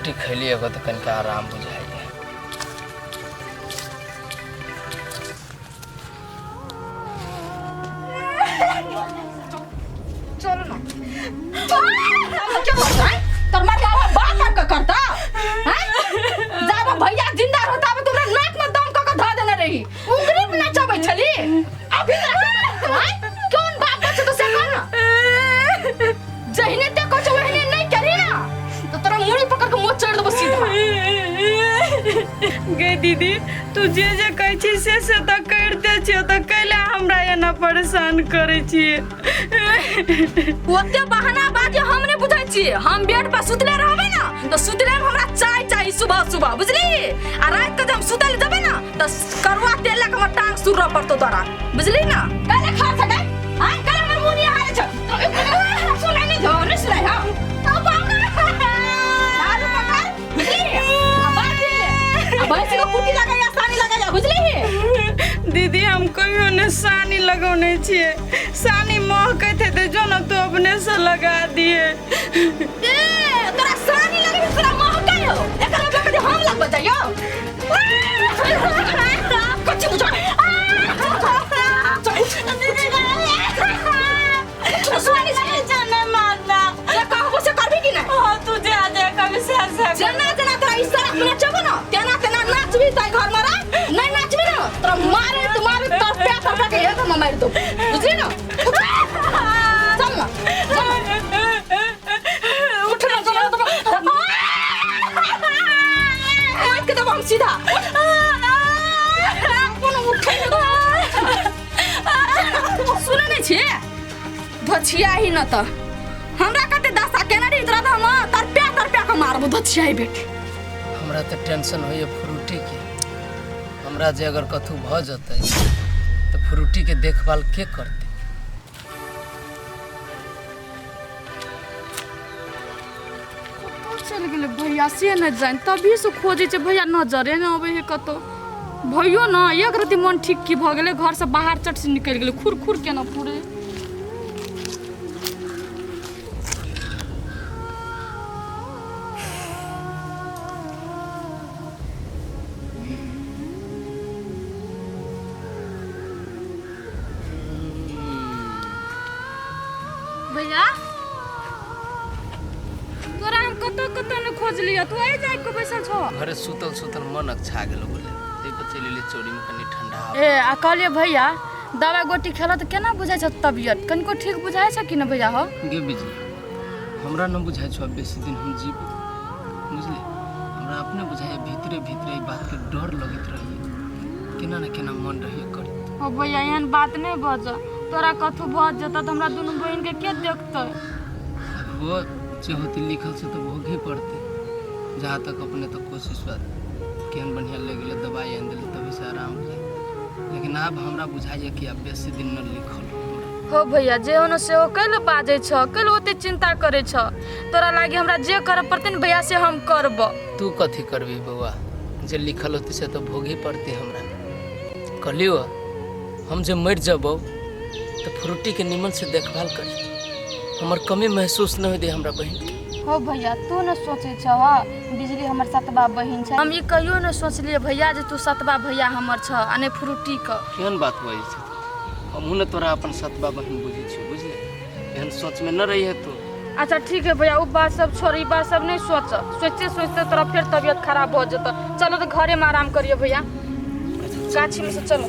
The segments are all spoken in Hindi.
फ्रूटी खैलिए तो कनिका आराम बुझाइए। चलो ना क्या बोलता है तोर मार बाबा बात का करता हैं जाबा भैया जिंदा रहता बे तोरा नाक में दम का धा देने रही उंगली में नचाबै छली अभी कौन बाप बच्चा तो से करना जहिने ते को वहने नहीं करी ना तो तोरा मुड़ी पकड़ के मुंह चढ़ दबो सीधा। गे दीदी तू जे कहै छी से त कर दे छी त कैला हमरा एना परेशान करै छी। ओते बहाना बात हम नहीं बुझै छी। हम बेड पर सुतले रहबे ना तो सुतले में हमरा चाय चाहिए सुबह सुबह बुझली आ रात के जब सुतल जबे ना तो करवा तेल लक हम टांग सुर पड़तो तोरा बुझली ना काले खा सके हां काले मन मुनी हारे छ सुनाई नहीं जो नहीं सुनाई हां अब दारू पकड़ बुझली अब ऐसे को कुटी लगाया सानी लगाया बुझली। दीदी हम कहियो ने सानी लगौने छिए सानी महकते थे जो ना तू अपने से लगा दिए। ए तोरा सानी लगे तोरा महकायो एकरा लगे हम लग बजायो कुछ बुझा सुनानी जाने मारना ये कहबो से करबी कि नहीं हां तू जे आ जा कभी से जना जना तोरा इशारा में नचबो ना तेना तेना नाचबी ताई घर में रह नहीं नाचबी ना तोरा मारे तुम्हारे तर पे कर के ये तो मार दो बुझली ना चल ना उठ ना चलो तो कोई के तो हम सीधा अपन उठे सुने नहीं छे धछिया ही न त हमरा कते दशा केना रे इतरा हम तर पे के मारबो धछिया ही बेटी। हमरा तो टेंशन होइए फ्रूटी के। हमरा जे अगर कथू भ जतै तो फ्रूटी के देखभाल के करते। चल गेले भैया से न जान तभी से खोजे छे भैया नजरे न आवे है कतो भयो न एक रति मन ठीक की भ गेले घर से बाहर चट से निकल गेले खुर खुर के न पूरे। भैया तोरा हम कतो कतो न खोज लिया तू आइ जाय को बैसल छो घरे सुतल सुतल मन अक्षा गेल बोले ते पे चली ले चोरी में कनी ठंडा ए आ कहलिए भैया दवा गोटी खेला त केना बुझाय छ तबियत कनको ठीक बुझाय छ कि न भैया हो गे बिजली हमरा न बुझाय छ बेसी दिन हम जीबो बुझले हमरा अपने बुझाय भीतरे भीतरे ई बात के डर लगत रही केना न केना मन रही करी ओ भैया एहन बात नहीं बज तोरा कथु भज जता त हमरा दुनु बहिन के के देखतै वो जे होती लिखल से तो भोगे पड़ते जहाँ तक अपने तो कोशिश बात केहन बढ़िया ले गेले दवाई आन दिले तभी से आराम हो जाए लेकिन अब हमरा बुझाइए कि अब बेसी दिन न लिखल हो भैया जे होनो से ओ कैले बाजे छ कैले ओते चिंता करे छ तोरा लागी हमरा जे करे पड़ते न भैया से हम करब। तू कथी करबी बउआ जे लिखल होती से तो भोगे पड़ते हमरा कहलियो हम जे मर जबो तो फ्रूटी के निमन से देखभाल करी हमर कमी महसूस न हो दे हमरा बहन के। हो भैया तू न सोचे छ बिजली हमर सतबा बहिन छ हम ई कहियो न सोचलिए भैया जे तू सतबा भैया हमर छ अने फ्रूटी क केहन बात होई छ हमहु न तोरा अपन सतबा बहन बुझी छी बुझले एहन सोच में न रही है तू। अच्छा ठीक है भैया वो बात सब छोड़ ई बात सब नहीं सोच सोचते सोचते तोरा फिर तबियत खराब हो जत चलो तो घरे में आराम करिए भैया गाछी में से चलो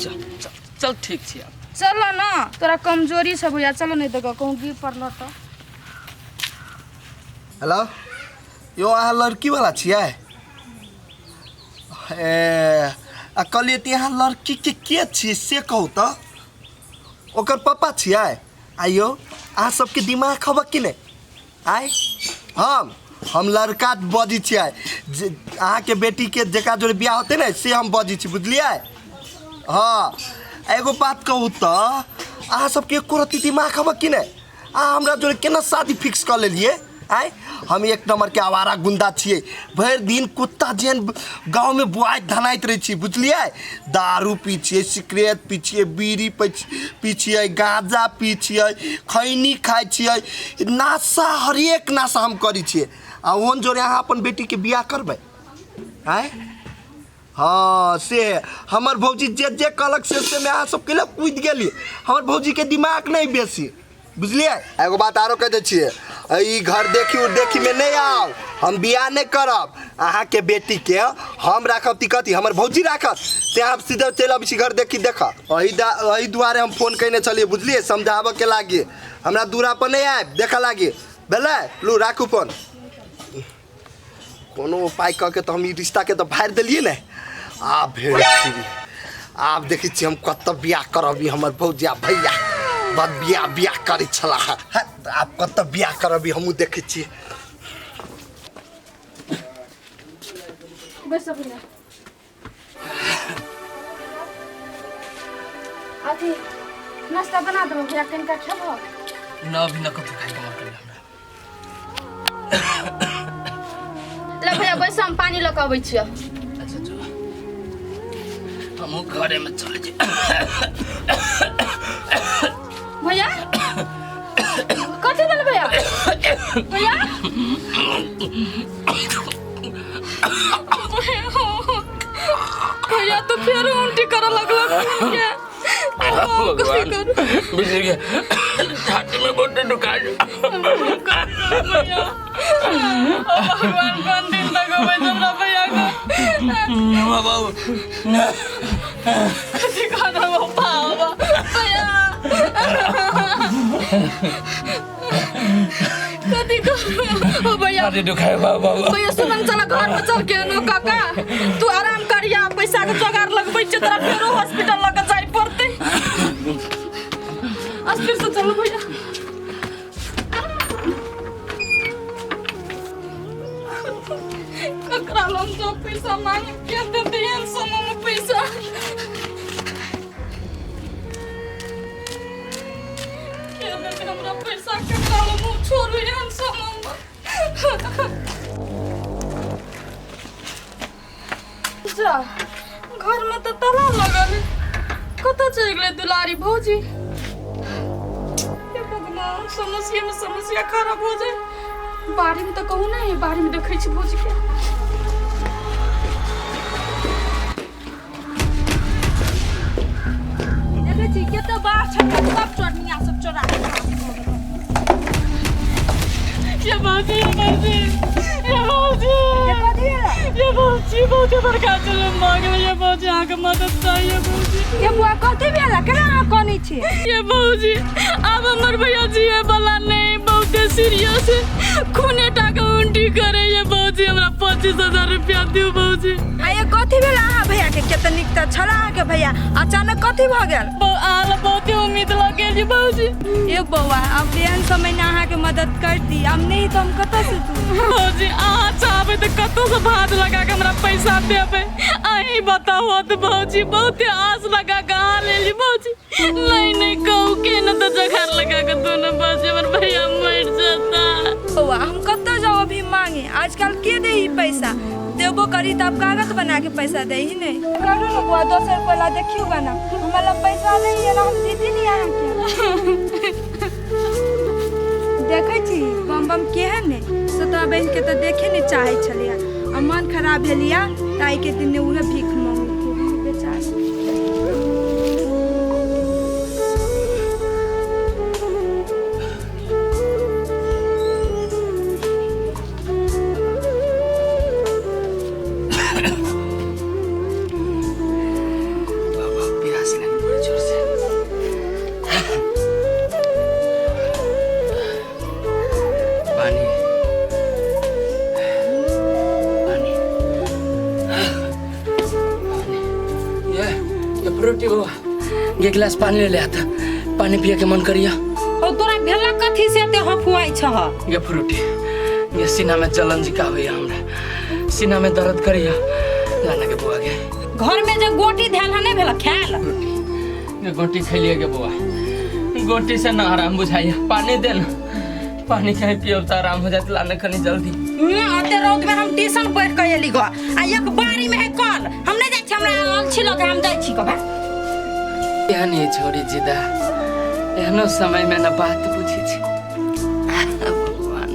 चल चल चल ठीक छी अब चलो ना तोरा कमजोरी छ भैया चलो नहीं तो कहूँ गिर पड़ल तो। हेलो यो अहाँ लड़की वाला छियै ए आ कहलिए त यहाँ लड़की के छियै से कहू त ओकर पापा छियै आइयो अहाँ सबके दिमाग खबर कि नहीं आइ हम लड़का बजी छियै अहाँ के बेटी के जेका जोड़े बियाह होते ना से हम बजी छी बुझलिए। हाँ एगो बात कहू त अहाँ सबके एको रत्ती दिमाग खबर कि नहीं अहाँ हमरा जोड़े केना शादी फिक्स कर लेलिए आइ हम एक नंबर के आवारा गुंडा छिए भर दिन कुत्ता जेन गांव में बुआइत धनाइत रही छी बुझलिए दारू पी छिए सिगरेट पी छिए बीड़ी पी छिए गांजा पी छिए खैनी खाइ छिए नाशा हर एक नाशा हम करी छिए आ ओहन जोरे अहाँ अपन बेटी के बियाह करबै आय हाँ से हमर भौजी जे जे कहलक से में अहाँ सबके लिए कूद गेलिए हमर भौजी के दिमाग नहीं बेसी बुझलिए एगो बात आरो कह दे छिए ई घर देखी में नहीं आओ हम बियाह नहीं करब अहाँ के बेटी के हम राखब कथी हमर भौजी राखत से आप सीधा चल अब घर देखी देख अही दुआरे हम फोन कने चलिए बुझलिए समझाबे के लागी हमरा दूरा पर नहीं आए देखा लागी बेले लू राखू फोन कोनो उपाय कह के तो हम ई रिश्ता के तो फाड़ दिलिए ने आब आब देखी छी हम कत बियाह करब हमर भौजिया भैया बद बियाह करी छला आप कत बियाह करब हमहू देखी छी बैस भैया अथी नाश्ता बना दो भैया कनिका खेबो ना भी ना कतो खाइ के मन करे हमरा ले भैया बैस हम पानी लऽ के अबै छियै अच्छा जो हमहू घरे में चले जे भैया कथी भेल भैया भैया भैया तो फिर उल्टी करे लगल के भगवान बिजली के छाती में बहुत दुखा भैया भगवान कौन दिन तक होवे हमरा भैया को बाबू कथी खाना वो पावा भैया कथी को भैया छाती दुखाए बाबू भैया सुमन चला घर में चल के नो काका तू आराम करिया पैसा के जोगाड़ लगबै छ तोरा फेरो हॉस्पिटल लग जाई पड़ते अस्थिर से चल भैया ककरा लोन जो पैसा मांग के दे दियन समय में पैसा के दे हमरा पैसा के काल मुंह छोड़ू यान समय जा घर में तो ताला लगल कत चल गए दुलारी भौजी हे भगवान समस्या खराब हो जाए बाड़ी में तो कहू नहीं बाड़ी में देखे छी भौजी के देखे छी केते बार छक्का सब चोरनिया सब चोरा ये भौजी ये बहुत बड़का चले मांग ये भौजी अहाँ के मदद चाहिए भौजी ये बुआ कथी भेला केना कोनी छी ये भौजी अब हमर भैया जी है वाला नहीं बहुत सीरियस खूने टाका उल्टी करे ये भौजी हमरा 25,000 रुपया दियो भौजी आ ये कथी भेला अहाँ भैया के केते निक त छला अहाँ के भैया अचानक कथी भ गेल आल बहुत उम्मीद लगे जी भौजी ये बौआ अब एहन समय में अहाँ के मदद कर दी अब नहीं तो हम कत से तू भौजी अहाँ चाहबे तो कतो से भात लगा के हमरा पैसा देबे अहीं बताओ तो भौजी बहुत आस लगा के आ लेली भौजी नहीं कहू के न तो जगह लगा के दोनों भौजी हमर भैया मर जाता बौआ हम कत जाओ अभी मांगे आजकल के दे ही पैसा देबो करी तब कागज बना के पैसा दे ही नहीं करू न बुआ 200 रुपया देखियो बना हमरा पैसा नहीं है ना हम दीदी नहीं अहाँ के देखे छी बम केहन ने सतवा बहन के तो देखे नहीं चाहे छलिया और मन खराब भेलिया ताई के दिन उहे भीख मांगे बेचारा एक गिलास पानी ले आता पानी पिए के मन करिया और तोरा भेला कथी से ते हफुआई छ ये फ्रूटी ये सीना में जलन जी का होया हमरा सीना में दर्द करिया लाना के बुआ के घर में जो गोटी ध्यान नहीं भेला खायल ये गोटी खैलिए के बुआ गोटी से ना आराम बुझाइया पानी दे ना पानी कहीं पियो तो आराम हो जाए लाने खनी जल्दी आते रौद में हम ट्यूशन पढ़ के एली गो आ एक बारी में है कल हम नहीं जाय छी हमरा अलछी लगे हम जाय छी कबा यानी छोड़ी जिदा एहनो समय में ना बात बुझी छी भगवान